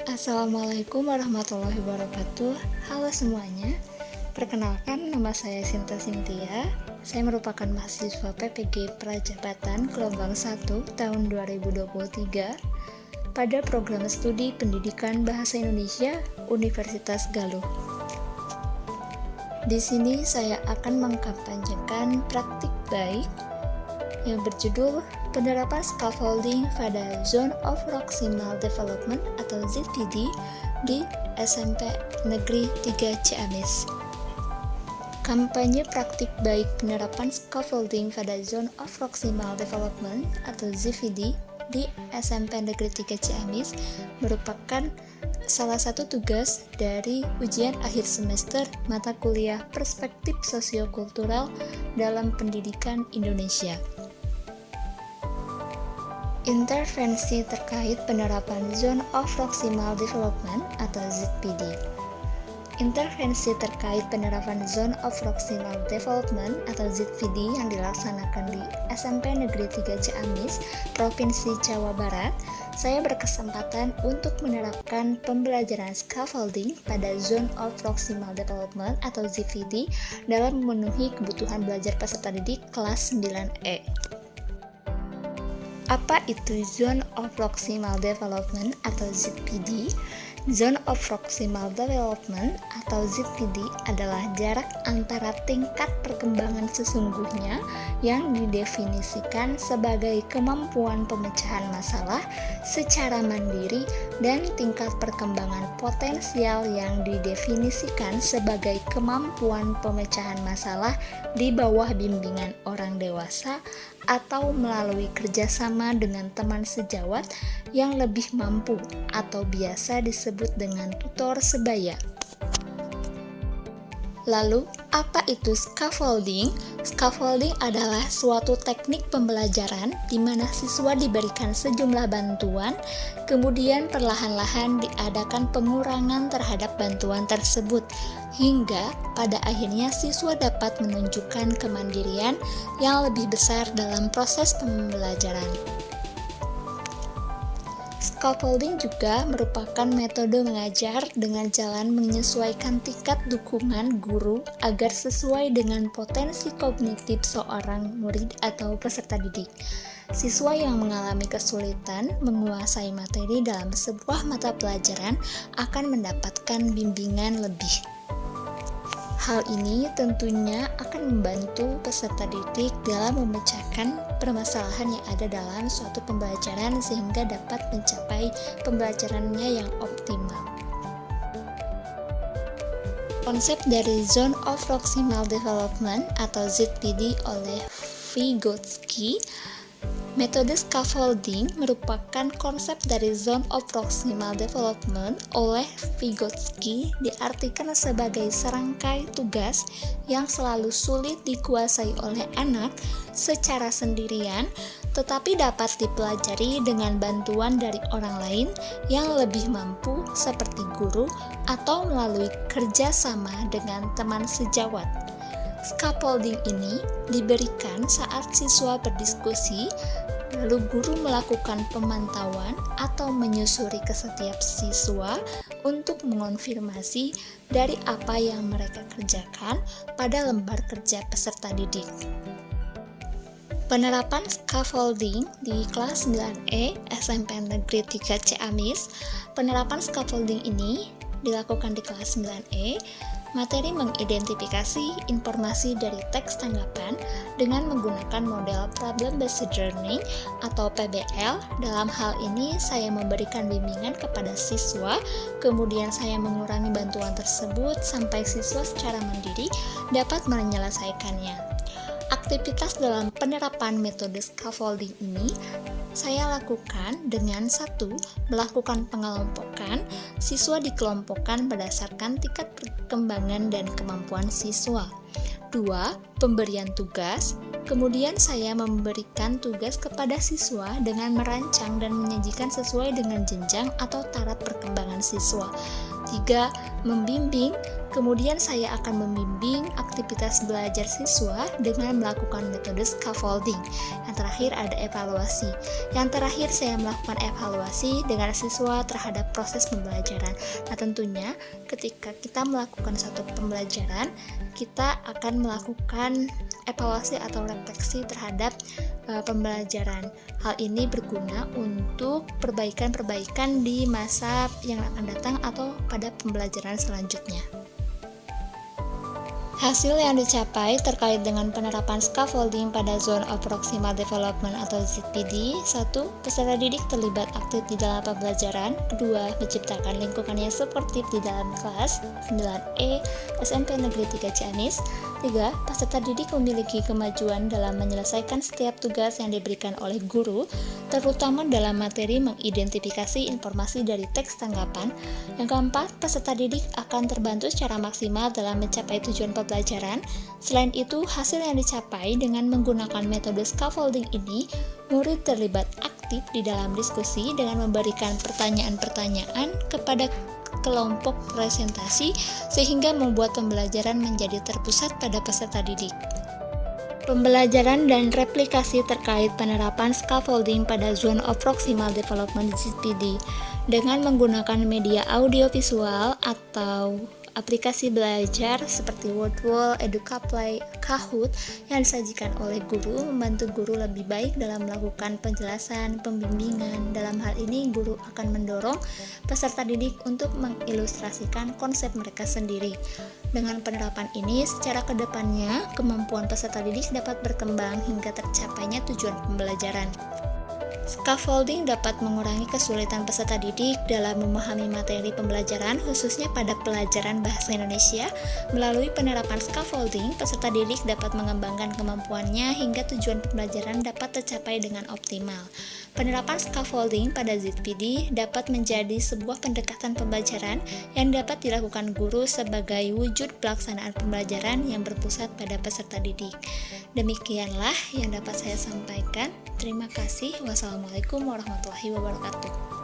Assalamualaikum warahmatullahi wabarakatuh. Halo semuanya. Perkenalkan, nama saya Sinta Cynthia. Saya merupakan mahasiswa PPG Prajabatan gelombang 1 tahun 2023 pada program studi Pendidikan Bahasa Indonesia Universitas Galuh. Di sini saya akan mengkampanyekan praktik baik yang berjudul Penerapan Scaffolding pada Zone of Proximal Development atau ZPD di SMP Negeri 3 Ciamis. Kampanye praktik baik penerapan scaffolding pada Zone of Proximal Development atau ZPD di SMP Negeri 3 Ciamis merupakan salah satu tugas dari ujian akhir semester mata kuliah Perspektif Sosiokultural dalam Pendidikan Indonesia. Intervensi terkait penerapan Zone of Proximal Development atau ZPD. Intervensi terkait penerapan Zone of Proximal Development atau ZPD yang dilaksanakan di SMP Negeri 3 Ciamis, Provinsi Jawa Barat, saya berkesempatan untuk menerapkan pembelajaran scaffolding pada Zone of Proximal Development atau ZPD dalam memenuhi kebutuhan belajar peserta didik kelas 9E. Apa itu Zone of Proximal Development atau ZPD? Zone of Proximal Development atau ZPD adalah jarak antara tingkat perkembangan sesungguhnya yang didefinisikan sebagai kemampuan pemecahan masalah secara mandiri dan tingkat perkembangan potensial yang didefinisikan sebagai kemampuan pemecahan masalah di bawah bimbingan orang dewasa atau melalui kerjasama dengan teman sejawat yang lebih mampu atau biasa disebut dengan tutor sebaya. Lalu, apa itu scaffolding? Scaffolding adalah suatu teknik pembelajaran di mana siswa diberikan sejumlah bantuan, kemudian perlahan-lahan diadakan pengurangan terhadap bantuan tersebut, hingga pada akhirnya siswa dapat menunjukkan kemandirian yang lebih besar dalam proses pembelajaran. Scaffolding juga merupakan metode mengajar dengan jalan menyesuaikan tingkat dukungan guru agar sesuai dengan potensi kognitif seorang murid atau peserta didik. Siswa yang mengalami kesulitan menguasai materi dalam sebuah mata pelajaran akan mendapatkan bimbingan lebih. Hal ini tentunya akan membantu peserta didik dalam memecahkan permasalahan yang ada dalam suatu pembelajaran sehingga dapat mencapai pembelajarannya yang optimal. Konsep dari Zone of Proximal Development atau ZPD oleh Vygotsky. Metode scaffolding merupakan konsep dari Zone of Proximal Development oleh Vygotsky, diartikan sebagai serangkai tugas yang selalu sulit dikuasai oleh anak secara sendirian, tetapi dapat dipelajari dengan bantuan dari orang lain yang lebih mampu seperti guru atau melalui kerjasama dengan teman sejawat. Scaffolding ini diberikan saat siswa berdiskusi, lalu guru melakukan pemantauan atau menyusuri ke setiap siswa untuk mengonfirmasi dari apa yang mereka kerjakan pada lembar kerja peserta didik. Penerapan scaffolding di kelas 9E SMP Negeri 3 Ciamis. Penerapan scaffolding ini dilakukan di kelas 9E. Materi mengidentifikasi informasi dari teks tanggapan dengan menggunakan model Problem Based Learning atau PBL. Dalam hal ini, saya memberikan bimbingan kepada siswa, kemudian saya mengurangi bantuan tersebut sampai siswa secara mandiri dapat menyelesaikannya. Aktivitas dalam penerapan metode scaffolding ini saya lakukan dengan 1. Melakukan pengelompokan. Siswa dikelompokkan berdasarkan tingkat perkembangan dan kemampuan siswa. 2. Pemberian tugas. Kemudian saya memberikan tugas kepada siswa dengan merancang dan menyajikan sesuai dengan jenjang atau taraf perkembangan siswa. 3. Membimbing. Kemudian saya akan membimbing aktivitas belajar siswa dengan melakukan metode scaffolding. Yang terakhir ada evaluasi. Yang terakhir saya melakukan evaluasi dengan siswa terhadap proses pembelajaran. Nah, tentunya ketika kita melakukan satu pembelajaran, kita akan melakukan evaluasi atau refleksi terhadap pembelajaran. Hal ini berguna untuk perbaikan-perbaikan di masa yang akan datang atau pada pembelajaran selanjutnya. Hasil yang dicapai terkait dengan penerapan scaffolding pada Zone of Proximal Development atau ZPD. 1. Peserta didik terlibat aktif di dalam pembelajaran. 2. Menciptakan lingkungan yang suportif di dalam kelas. 9E SMP Negeri 3 Ciamis. 3. Peserta didik memiliki kemajuan dalam menyelesaikan setiap tugas yang diberikan oleh guru, terutama dalam materi mengidentifikasi informasi dari teks tanggapan. Yang keempat, peserta didik akan terbantu secara maksimal dalam mencapai tujuan pembelajaran. Selain itu, hasil yang dicapai dengan menggunakan metode scaffolding ini, murid terlibat aktif di dalam diskusi dengan memberikan pertanyaan-pertanyaan kepada kelompok presentasi sehingga membuat pembelajaran menjadi terpusat pada peserta didik. Pembelajaran dan replikasi terkait penerapan scaffolding pada Zone of Proximal Development ZPD dengan menggunakan media audiovisual atau aplikasi belajar seperti Wordwall, Educaplay, Kahoot yang disajikan oleh guru membantu guru lebih baik dalam melakukan penjelasan, pembimbingan. Dalam hal ini, guru akan mendorong peserta didik untuk mengilustrasikan konsep mereka sendiri. Dengan penerapan ini, secara kedepannya, kemampuan peserta didik dapat berkembang hingga tercapainya tujuan pembelajaran. Scaffolding dapat mengurangi kesulitan peserta didik dalam memahami materi pembelajaran, khususnya pada pelajaran bahasa Indonesia. Melalui penerapan scaffolding, peserta didik dapat mengembangkan kemampuannya hingga tujuan pembelajaran dapat tercapai dengan optimal. Penerapan scaffolding pada ZPD dapat menjadi sebuah pendekatan pembelajaran yang dapat dilakukan guru sebagai wujud pelaksanaan pembelajaran yang berpusat pada peserta didik. Demikianlah yang dapat saya sampaikan. Terima kasih. Wassalamualaikum warahmatullahi wabarakatuh.